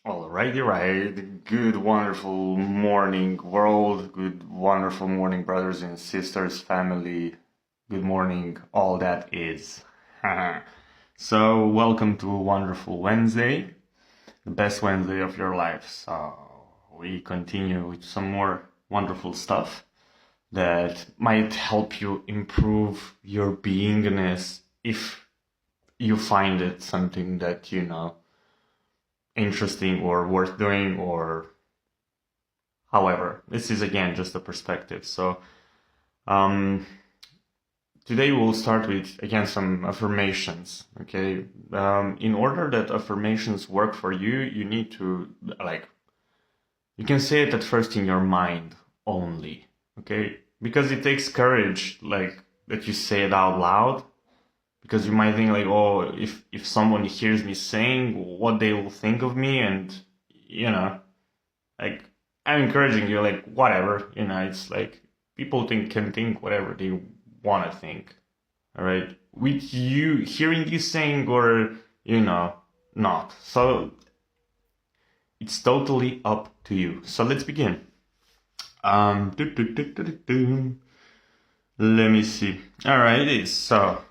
Alrighty, right. Good, wonderful morning, world. Good, wonderful morning, brothers and sisters, family. Good morning, all that is. So, welcome to a wonderful Wednesday, the best Wednesday of your life. So, we continue with some more wonderful stuff that might help you improve your beingness if you find it something that interesting or worth doing, or however, this is again just a perspective. So um, today we'll start with again some affirmations. Okay, in order that affirmations work for you, you need to you can say it at first in your mind only. Okay, because it takes courage, that you say it out loud, because you might think oh, if someone hears me saying, what they will think of me. And like, I'm encouraging you, whatever, it's people can think whatever they want to think. All right, with you hearing you saying, or not. So it's totally up to you. So let's begin. Let me see. All right, it is. So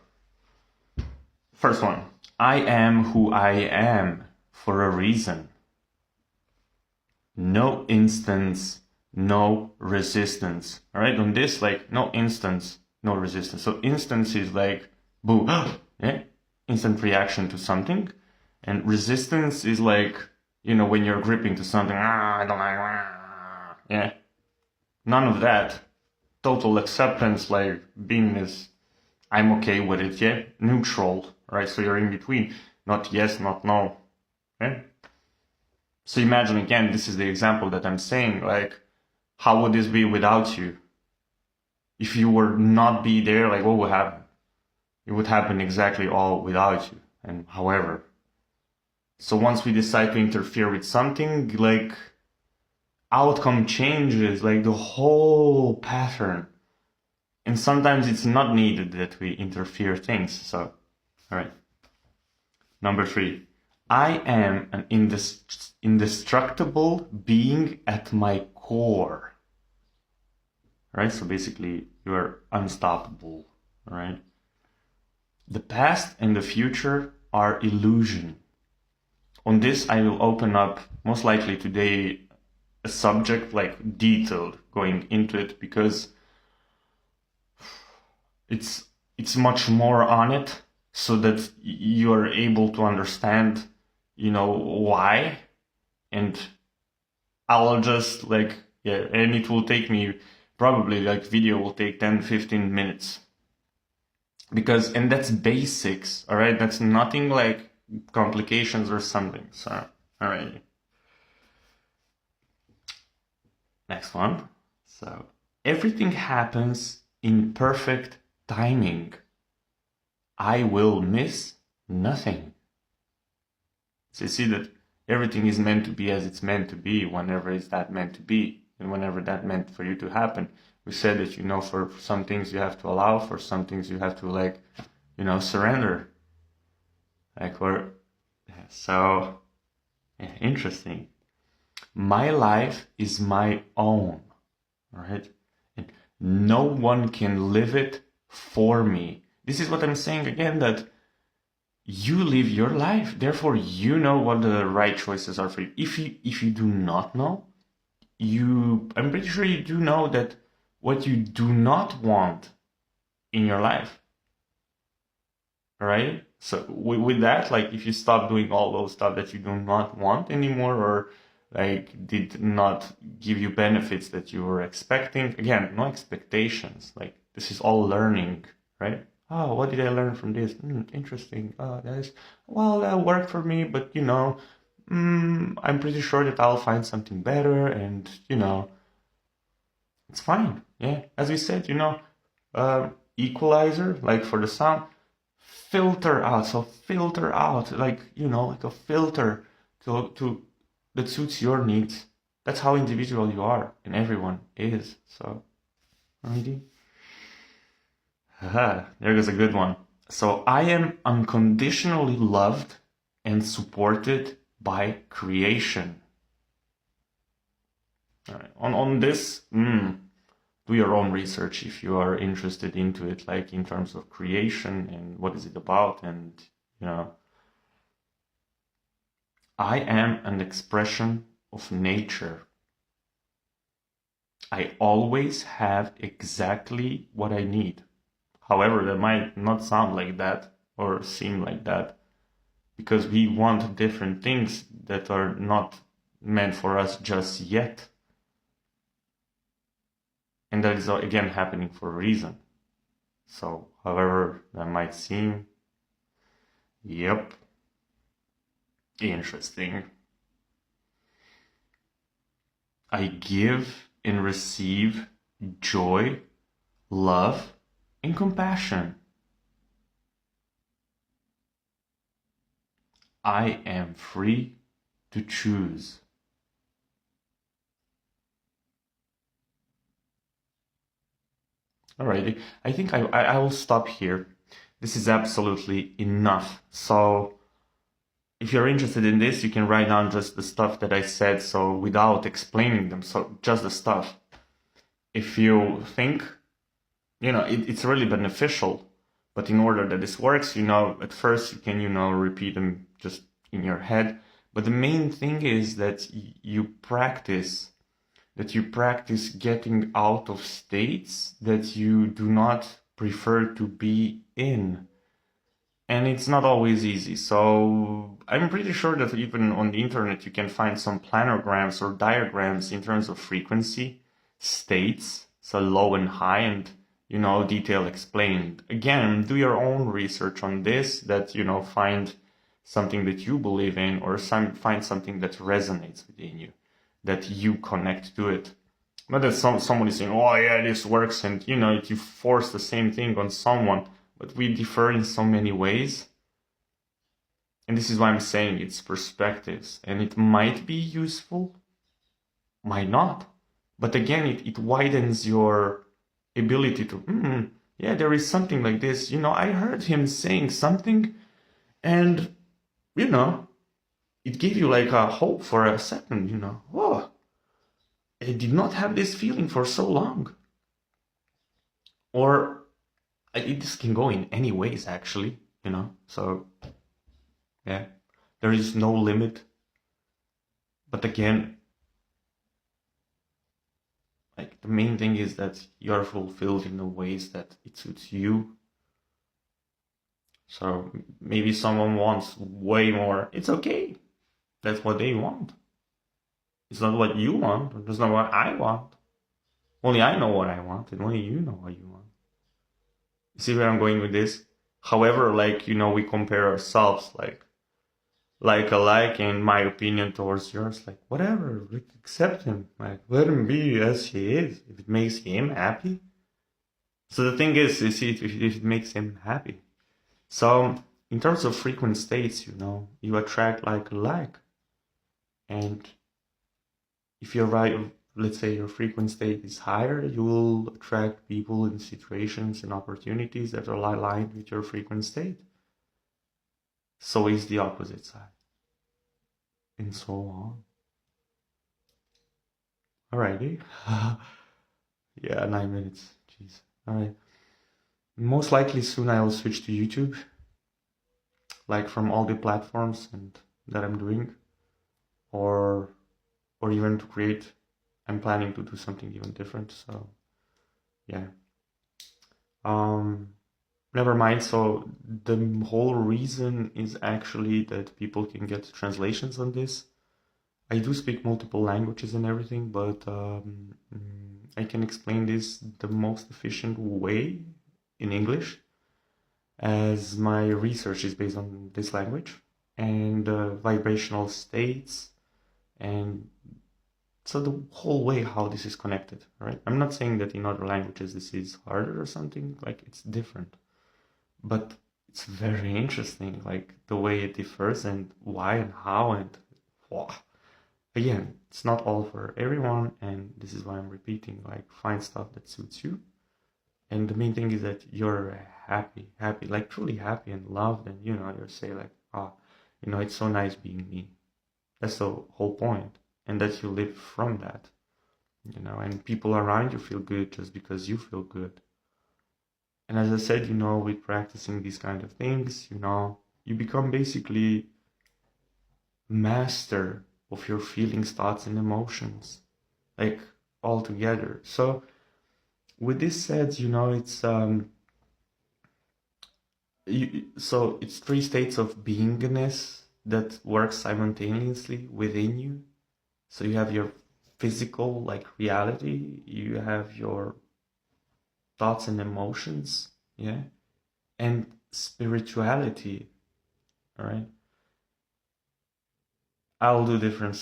first one, I am who I am for a reason. No instance, no resistance. All right, on this, no instance, no resistance. So instance is boo, yeah, instant reaction to something. And resistance is when you're gripping to something, I don't like, yeah. None of that. Total acceptance, beingness, I'm okay with it, yeah. Neutral, right? So you're in between, not yes, not no, okay? So imagine again, this is the example that I'm saying, how would this be without you? If you were not be there, what would happen? It would happen exactly all without you. And however, so once we decide to interfere with something, outcome changes, the whole pattern. And sometimes it's not needed that we interfere things. So, all right. Number 3. I am an indestructible being at my core. Right? So basically, you are unstoppable. Right? The past and the future are illusion. On this, I will open up, most likely today, a subject detailed, going into it, because it's much more on it, so that you are able to understand why. And I'll just and it will take me probably video will take 10-15 minutes, and that's basics. All right, that's nothing complications or something. So all right, next one. So everything happens in perfect timing. I will miss nothing. So you see that everything is meant to be as it's meant to be, whenever is that meant to be, and whenever that meant for you to happen. We said that, for some things you have to allow, for some things you have to surrender. So, interesting. My life is my own, right? And no one can live it for me. This is what I'm saying again, that you live your life. Therefore, you know what the right choices are for you. If you do not know, I'm pretty sure you do know that what you do not want in your life. All right? So with that, if you stop doing all those stuff that you do not want anymore, or did not give you benefits that you were expecting, again, no expectations. This is all learning, right? Oh, what did I learn from this? Interesting. That worked for me, but I'm pretty sure that I'll find something better, and it's fine. Yeah, as we said, equalizer, for the sound, filter out. So filter out, a filter to that suits your needs. That's how individual you are, and everyone is. So, alrighty. There goes a good one. So I am unconditionally loved and supported by creation. All right. On this, do your own research if you are interested into it, like in terms of creation and what is it about, and I am an expression of nature. I always have exactly what I need. However, that might not sound like that or seem like that, because we want different things that are not meant for us just yet. And that is again happening for a reason. So, however that might seem, yep, interesting. I give and receive joy, love, and compassion. I am free to choose. Alrighty, I think I will stop here. This is absolutely enough. So if you're interested in this, you can write down just the stuff that I said, so without explaining them, so just the stuff. If you think, it's really beneficial, but in order that this works, at first you can, repeat them just in your head. But the main thing is that you practice getting out of states that you do not prefer to be in. And it's not always easy. So I'm pretty sure that even on the internet you can find some planograms or diagrams in terms of frequency, states, so low and high, and detail explained. Again, do your own research on this, that find something that you believe in, or find something that resonates within you, that you connect to it. Not that someone is saying, oh yeah, this works, and you force the same thing on someone, but we differ in so many ways. And this is why I'm saying it's perspectives, and it might be useful, might not. But again, it widens your ability to, yeah, there is something like this. I heard him saying something, and, it gave you like a hope for a second, oh, I did not have this feeling for so long. Or this can go in any ways, actually, so yeah, there is no limit. But again, like the main thing is that you're fulfilled in the ways that it suits you. So maybe someone wants way more. It's okay. That's what they want. It's not what you want. It's not what I want. Only I know what I want, and only you know what you want. You see where I'm going with this? However, we compare ourselves, alike, in my opinion towards yours, whatever, accept him, let him be as he is, if it makes him happy. So the thing is, you see, if it makes him happy. So in terms of frequent states, you attract like. And if you're right, let's say your frequent state is higher, you will attract people and situations and opportunities that are aligned with your frequent state. So is the opposite side. And so on. Alrighty. Yeah, 9 minutes. Jeez. Alright. Most likely soon I will switch to YouTube. From all the platforms and that I'm doing. Or even to create. I'm planning to do something even different, so yeah. Never mind. So the whole reason is actually that people can get translations on this. I do speak multiple languages and everything, but I can explain this the most efficient way in English, as my research is based on this language and vibrational states, and so the whole way how this is connected, right? I'm not saying that in other languages this is harder or something, it's different. But it's very interesting, the way it differs and why and how, and wow. Again, it's not all for everyone, and this is why I'm repeating, find stuff that suits you. And the main thing is that you're happy, truly happy and loved, and you say it's so nice being me. That's the whole point. And that you live from that, and people around you feel good just because you feel good. And as I said, with practicing these kind of things, you become basically master of your feelings, thoughts, and emotions, like all together. So with this said, it's three states of beingness that work simultaneously within you. So you have your physical, like reality, you have your thoughts and emotions, yeah, and spirituality, all right? I'll do different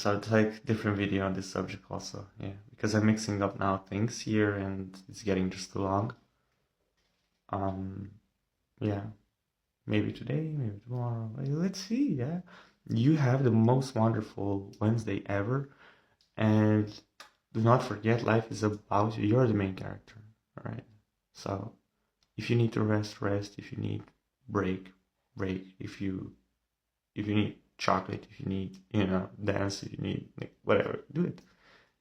video on this subject also, yeah, because I'm mixing up now things here and it's getting just too long. Yeah, maybe today, maybe tomorrow. Let's see, yeah. You have the most wonderful Wednesday ever, and do not forget, life is about you. You're the main character, all right? So if you need to rest, rest. If you need break, break. If you need chocolate, if you need, dance, if you need like whatever, do it.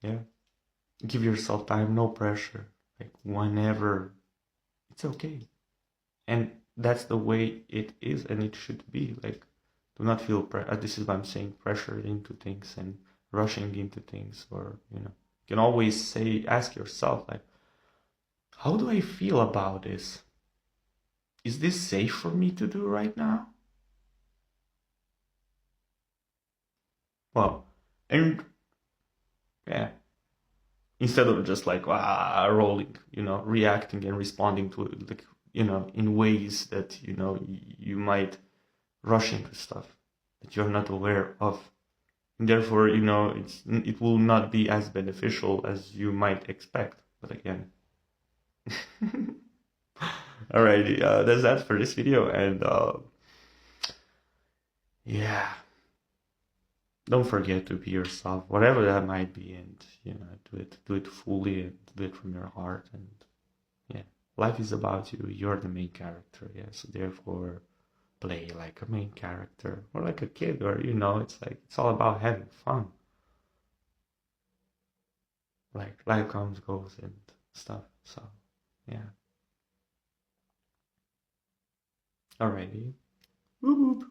Yeah. Give yourself time, no pressure. Like whenever, it's okay. And that's the way it is and it should be. Like, do not feel this is what I'm saying, pressured into things and rushing into things, or you can always ask yourself, like, how do I feel about this? Is this safe for me to do right now? Well, and yeah, instead of just like rolling, reacting and responding to it, like, in ways that you might rush into stuff that you're not aware of, and therefore it will not be as beneficial as you might expect. But again, alrighty, that's that for this video, and yeah, don't forget to be yourself, whatever that might be, and do it fully and do it from your heart. And yeah, life is about you. You're the main character. Yeah, so therefore, play like a main character or like a kid, or it's like it's all about having fun. Like life comes, goes, and stuff. So yeah, alrighty. Whoop whoop.